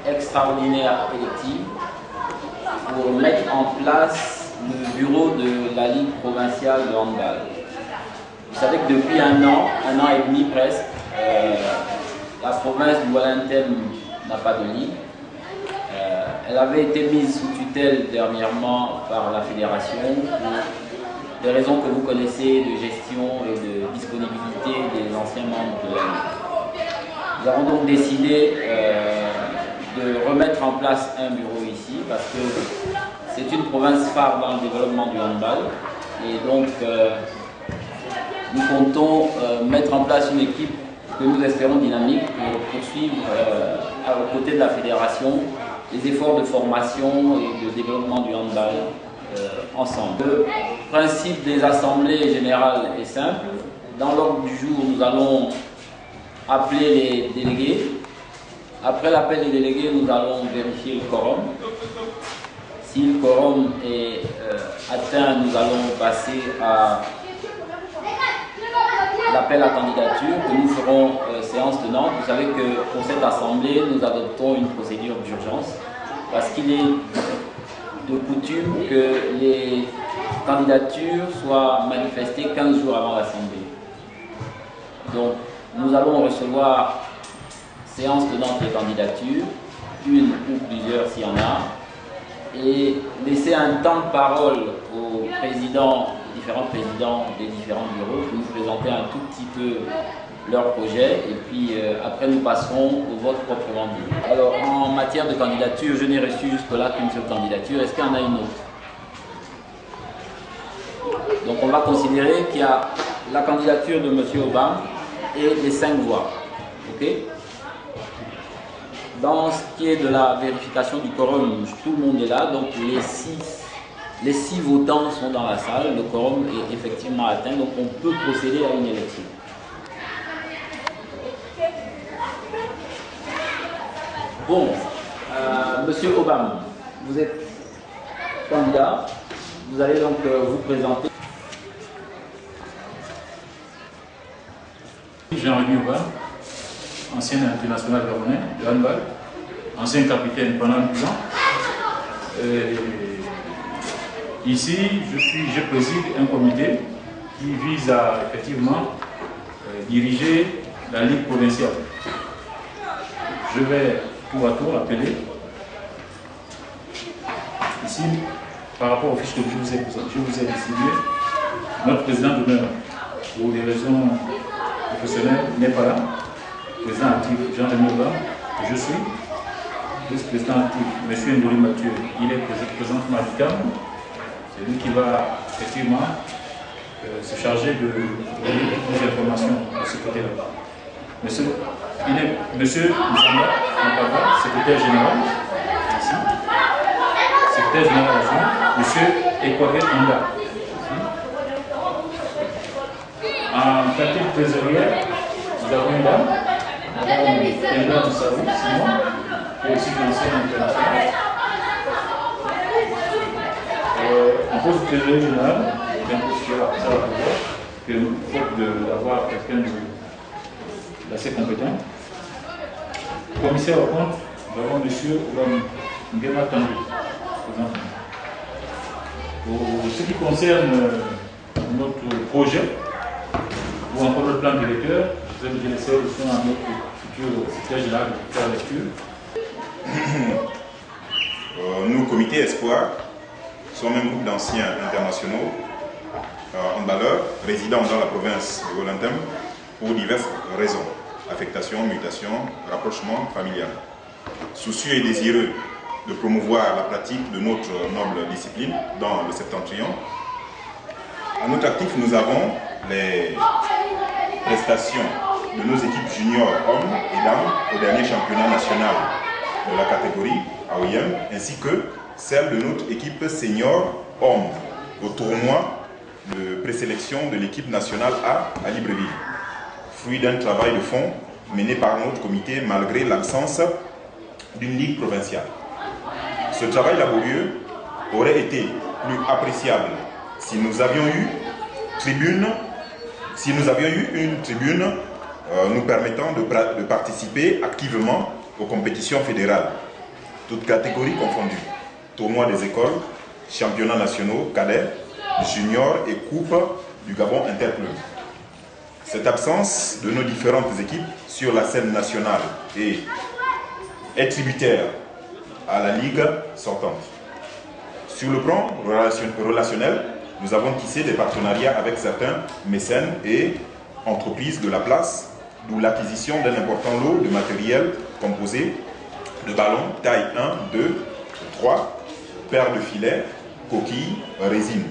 extraordinaire élective pour mettre en place le bureau de la Ligue provinciale de handball. Vous savez que depuis un an et demi presque, la province du Wallintem n'a pas de ligue. Elle avait été mise sous tutelle dernièrement par la fédération pour des raisons que vous connaissez de gestion et de disponibilité des anciens membres de la ligue. Nous avons donc décidé de remettre en place un bureau ici parce que c'est une province phare dans le développement du handball et donc nous comptons mettre en place une équipe que nous espérons dynamique pour poursuivre aux côtés de la fédération les efforts de formation et de développement du handball ensemble. Le principe des assemblées générales est simple. Dans l'ordre du jour, nous allons appeler les délégués. Après l'appel des délégués, nous allons vérifier le quorum. Si le quorum est atteint, nous allons passer à l'appel à candidature que nous ferons séance tenante. Vous savez que pour cette assemblée, nous adoptons une procédure d'urgence parce qu'il est de coutume que les candidatures soient manifestées 15 jours avant l'assemblée. Donc nous allons recevoir séance tenante des candidatures, une ou plusieurs s'il y en a, et laisser un temps de parole aux différents présidents des différents bureaux pour nous présenter un tout petit peu leur projet et puis après nous passerons au vote proprement dit. Alors en matière de candidature, je n'ai reçu jusque-là qu'une seule candidature. Est-ce qu'il y en a une autre? Donc on va considérer qu'il y a la candidature de M. Obama et les 5 voix. Ok? Dans ce qui est de la vérification du quorum, tout le monde est là, donc les 6 votants sont dans la salle, le quorum est effectivement atteint, donc on peut procéder à une élection. Bon, Monsieur Obama, vous êtes candidat, vous allez donc vous présenter. Jean-Rémy Obama, ancien international gabonais de handball, ancien capitaine pendant 12 ans. Ici, je préside un comité qui vise à effectivement diriger la Ligue provinciale. Je vais tour à tour appeler. Ici, par rapport au fiche que je vous ai distribué, notre président d'honneur, pour des raisons professionnelles, n'est pas là. Président actif Jean-Rémy Obama, je suis. Vice-président actif M. Ndoli Mathieu, il est présentement à l'ICAM. C'est lui qui va effectivement se charger de donner toutes les informations de ce côté-là. Monsieur Mzamba, secrétaire général, ici. Secrétaire général adjoint, Monsieur Ekwage Anda. En qualité de trésorière, nous avons une dame, Madame Enda Toussaoui, Simon, qui est aussi conseillère internationale. En poste de trésorier général, que faute d'avoir quelqu'un d'assez compétent. Commissaire au compte, nous avons M. Obama Ngema Tandu. Pour ce qui concerne notre projet, ou encore notre plan directeur, je vais vous laisser le son à notre futur secrétaire général de faire lecture. Nous, Comité Espoir, sommes un groupe d'anciens internationaux, handballeurs, résidant dans la province de Wallintem pour diverses raisons. Affectation, mutation, rapprochement familial. Soucieux et désireux de promouvoir la pratique de notre noble discipline dans le septentrion. À notre actif, nous avons les prestations de nos équipes juniors hommes et dames au dernier championnat national de la catégorie AOIM, ainsi que celle de notre équipe senior hommes au tournoi de présélection de l'équipe nationale A à Libreville. Fruit d'un travail de fond mené par notre comité malgré l'absence d'une ligue provinciale. Ce travail laborieux aurait été plus appréciable si nous avions eu une tribune nous permettant de participer activement aux compétitions fédérales, toutes catégories confondues, tournois des écoles, championnats nationaux, cadets, juniors et Coupe du Gabon interclub. Cette absence de nos différentes équipes sur la scène nationale est tributaire à la Ligue sortante. Sur le plan relationnel, nous avons tissé des partenariats avec certains mécènes et entreprises de la place, d'où l'acquisition d'un important lot de matériel composé de ballons taille 1, 2, 3, paires de filets, coquilles, résine.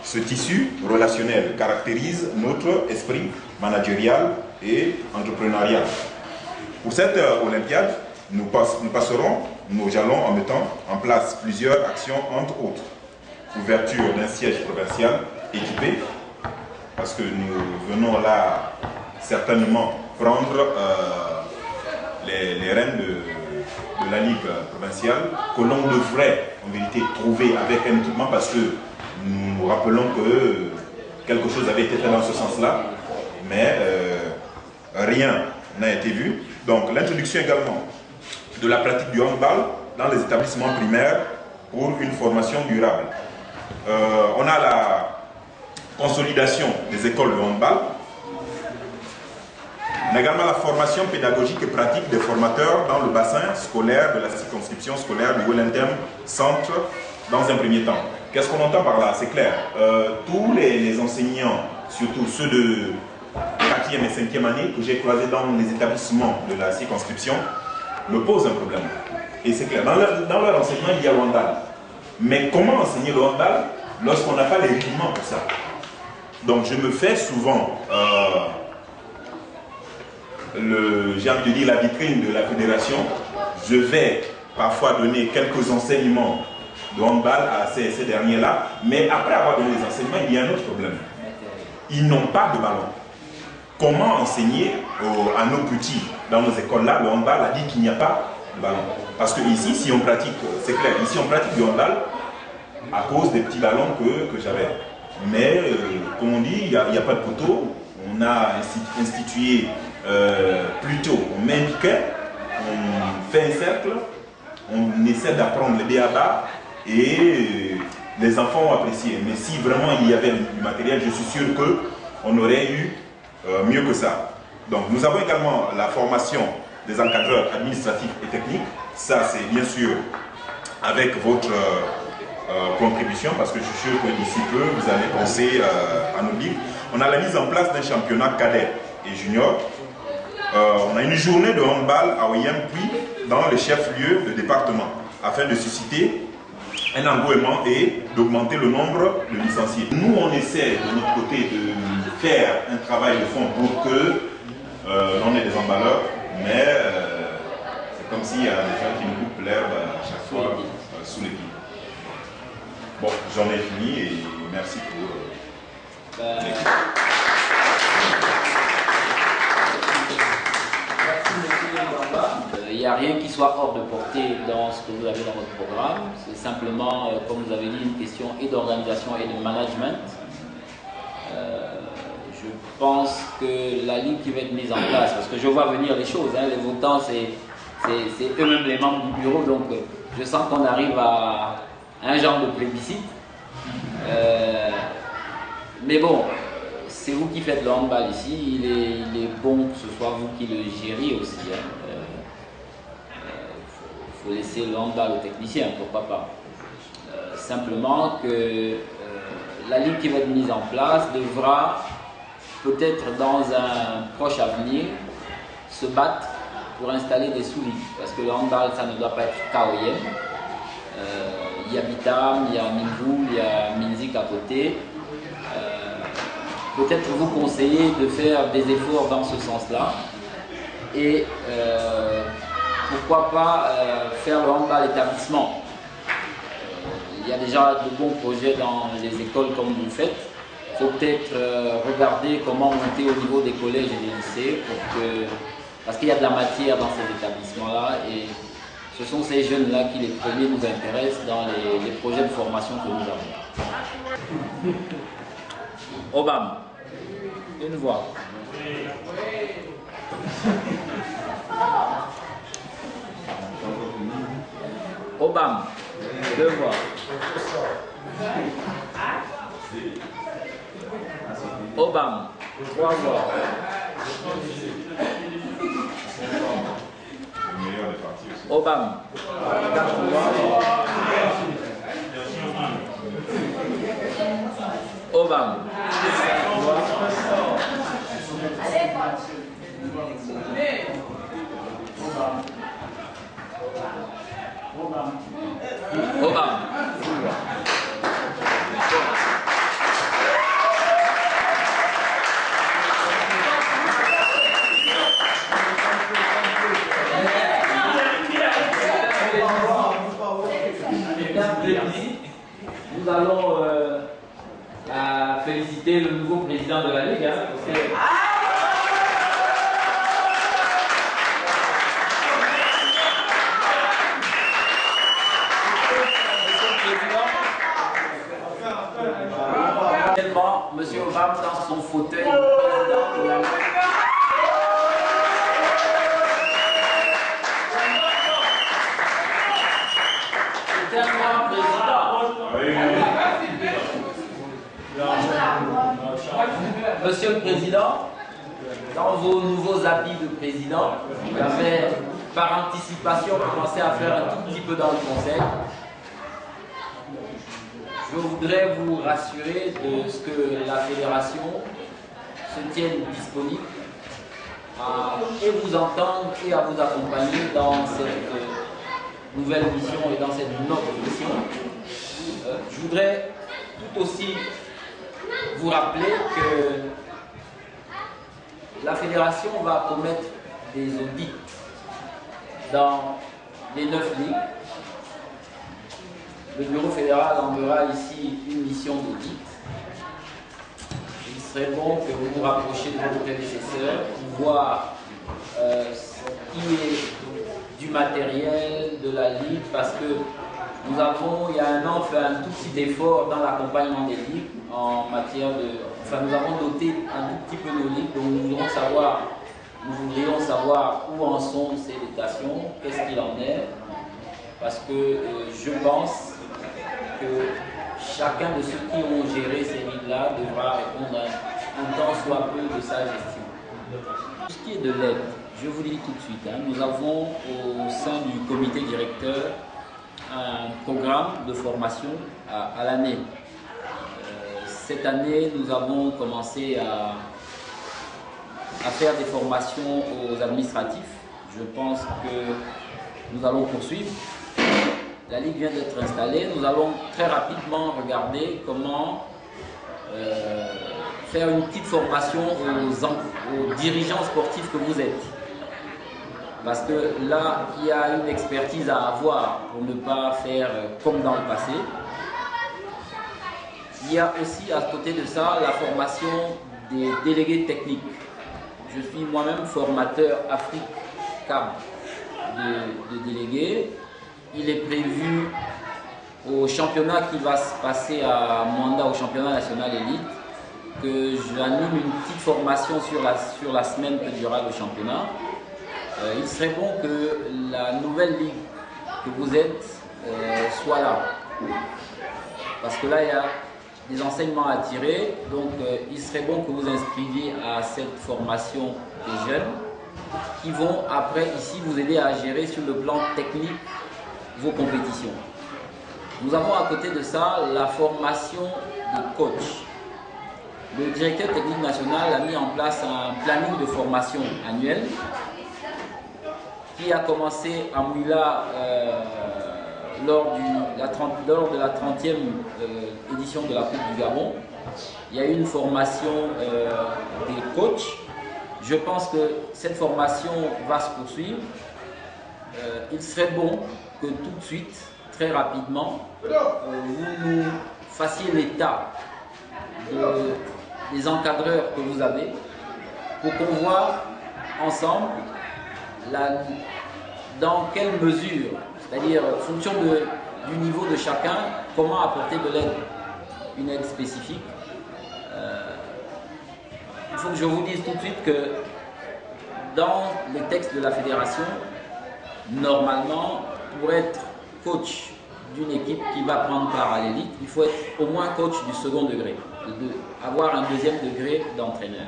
Ce tissu relationnel caractérise notre esprit managérial et entrepreneurial. Pour cette Olympiade, nous passerons nos jalons en mettant en place plusieurs actions, entre autres. Ouverture d'un siège provincial équipé, parce que nous venons là certainement prendre les rênes de la Ligue provinciale, que l'on devrait en vérité trouver avec un équipement, parce que nous nous rappelons que quelque chose avait été fait dans ce sens-là, mais rien n'a été vu. Donc l'introduction également de la pratique du handball dans les établissements primaires pour une formation durable. On a la consolidation des écoles de handball. On a également la formation pédagogique et pratique des formateurs dans le bassin scolaire de la circonscription scolaire du Wellington Centre dans un premier temps. Qu'est-ce qu'on entend par là? C'est clair. Tous les enseignants, surtout ceux de 4e et 5e année que j'ai croisés dans les établissements de la circonscription, me posent un problème. Et c'est clair. Dans leur enseignement, il y a le handball. Mais comment enseigner le handball lorsqu'on n'a pas les rudiments pour ça? Donc je me fais souvent, j'ai envie de dire, la vitrine de la fédération. Je vais parfois donner quelques enseignements de handball à ces derniers-là, mais après avoir donné les enseignements, il y a un autre problème. Ils n'ont pas de ballon. Comment enseigner à nos petits dans nos écoles-là le handball a dit qu'il n'y a pas de ballon? Parce que ici, si on pratique, c'est clair, ici on pratique du handball à cause des petits ballons que j'avais. Mais, comme on dit, il n'y a pas de poteau. On a institué plutôt, on met un piquet, on fait un cercle, on essaie d'apprendre les b.a.-ba et les enfants ont apprécié. Mais si vraiment il y avait du matériel, je suis sûr qu'on aurait eu mieux que ça. Donc nous avons également la formation des encadreurs administratifs et techniques. Ça c'est bien sûr avec votre contribution, parce que je suis sûr que d'ici peu vous allez penser à nos livres. On a la mise en place d'un championnat cadet et junior. On a une journée de handball à Oyem puis dans les chefs-lieux de département afin de susciter un engouement et d'augmenter le nombre de licenciés. Nous, on essaie de notre côté de faire un travail de fond pour que l'on ait des emballeurs, mais c'est comme s'il y a des gens qui nous coupent l'herbe à chaque fois sous les pieds. Bon, j'en ai fini et merci pour l'équipe. Il n'y a rien qui soit hors de portée dans ce que vous avez dans votre programme. C'est simplement, comme vous avez dit, une question et d'organisation et de management. Je pense que la ligue qui va être mise en place, parce que je vois venir les choses, hein, les votants, c'est eux-mêmes les membres du bureau, donc je sens qu'on arrive à un genre de plébiscite. Mais bon, c'est vous qui faites le handball ici, il est bon que ce soit vous qui le gériez aussi. Il faut laisser le handball aux techniciens, pourquoi pas. Simplement que la ligue qui va être mise en place devra peut-être dans un proche avenir se battre pour installer des sous-ligues. Parce que le handball, ça ne doit pas être KOM. Il y a Bitam, il y a Mingoul, il y a Minzik à côté. Peut-être vous conseiller de faire des efforts dans ce sens-là. Et pourquoi pas faire le handball établissement. Il y a déjà de bons projets dans les écoles comme vous le faites. Il faut peut-être regarder comment monter au niveau des collèges et des lycées parce qu'il y a de la matière dans ces établissements-là et ce sont ces jeunes-là qui les premiers nous intéressent dans les projets de formation que nous avons. Obama, une voix. Obama, 2 voix. Obama, 3 voix. Le meilleur des partis aussi. Obama, 4 voix. Obama. Obama. Nous allons féliciter le nouveau président de la Ligue. Monsieur Obama dans son fauteuil, président de la Ligue. C'est un grand président. Monsieur le Président, dans vos nouveaux habits de président, vous avez par anticipation commencé à faire un tout petit peu dans le conseil. Je voudrais vous rassurer de ce que la fédération se tienne disponible et vous entendre et à vous accompagner dans cette nouvelle mission et dans cette noble mission. Je voudrais tout aussi vous rappeler que la fédération va commettre des audits dans les 9 ligues. Le bureau fédéral enverra ici une mission d'audit. Il serait bon que vous vous rapprochiez de vos prédécesseurs pour voir ce qui est du matériel de la Ligue, parce que nous avons, il y a un an, fait un tout petit effort dans l'accompagnement des ligues en matière de... Enfin, nous avons doté un tout petit peu nos ligues, donc nous voudrions savoir où en sont ces dotations, qu'est-ce qu'il en est, parce que je pense que chacun de ceux qui ont géré ces ligues-là devra répondre un tant soit peu de sa gestion. Pour ce qui est de l'aide, je vous le dis tout de suite, nous avons au sein du comité directeur un programme de formation à l'année. Cette année, nous avons commencé à faire des formations aux administratifs. Je pense que nous allons poursuivre. La Ligue vient d'être installée. Nous allons très rapidement regarder comment faire une petite formation aux dirigeants sportifs que vous êtes. Parce que là, il y a une expertise à avoir pour ne pas faire comme dans le passé. Il y a aussi à côté de ça la formation des délégués techniques. Je suis moi-même formateur Afrique CAB de délégués. Il est prévu au championnat qui va se passer à Mwanda, au championnat national élite, que j'anime une petite formation sur la semaine que durera le championnat. Il serait bon que la nouvelle ligue que vous êtes soit là. Parce que là, il y a des enseignements à tirer. Donc, il serait bon que vous inscriviez à cette formation des jeunes qui vont après ici vous aider à gérer sur le plan technique vos compétitions. Nous avons à côté de ça la formation de coach. Le directeur technique national a mis en place un planning de formation annuel qui a commencé à Mouila lors de la 30e édition de la Coupe du Gabon. Il y a eu une formation des coachs. Je pense que cette formation va se poursuivre. Il serait bon que tout de suite, très rapidement, vous nous fassiez l'état des encadreurs que vous avez pour qu'on voit ensemble dans quelle mesure, c'est-à-dire en fonction du niveau de chacun, comment apporter de l'aide, une aide spécifique. Il faut que je vous dise tout de suite que dans les textes de la fédération, normalement, pour être coach d'une équipe qui va prendre part à l'élite, il faut être au moins coach du second degré, avoir un deuxième degré d'entraîneur.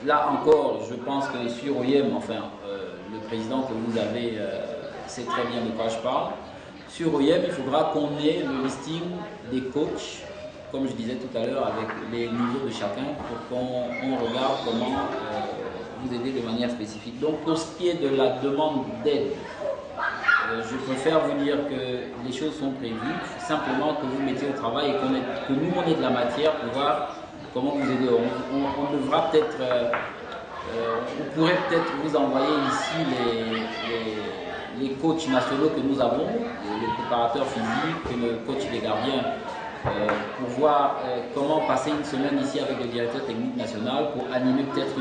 Là encore, je pense que sur OIM, le président que vous avez sait très bien de quoi je parle. Sur OIM, il faudra qu'on ait le listing des coachs, comme je disais tout à l'heure, avec les niveaux de chacun, pour qu'on regarde comment vous aider de manière spécifique. Donc pour ce qui est de la demande d'aide, je préfère vous dire que les choses sont prévues, simplement que vous mettiez au travail et que nous on ait de la matière pour voir comment vous aider. On devra peut-être, on pourrait peut-être vous envoyer ici les coachs nationaux que nous avons, le préparateur physique, le coach des gardiens, pour voir comment passer une semaine ici avec le directeur technique national pour animer peut-être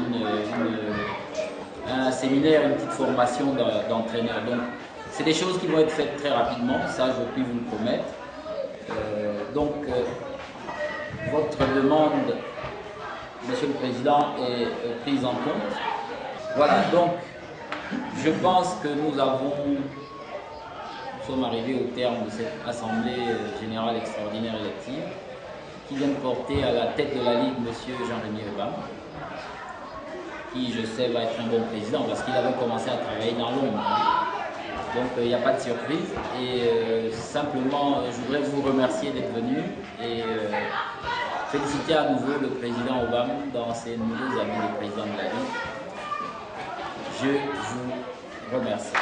un séminaire, une petite formation d'entraîneur. Donc, c'est des choses qui vont être faites très rapidement, ça je puis vous le promettre. Votre demande, Monsieur le Président, est prise en compte. Voilà, donc je pense que nous sommes arrivés au terme de cette Assemblée Générale Extraordinaire élective qui vient de porter à la tête de la Ligue M. Jean-Rémy Ebam, qui je sais va être un bon président parce qu'il avait commencé à travailler dans l'ombre. Donc il n'y a pas de surprise et simplement je voudrais vous remercier d'être venu et féliciter à nouveau le président Obama dans ses nouveaux habits de président de la Ligue. Je vous remercie.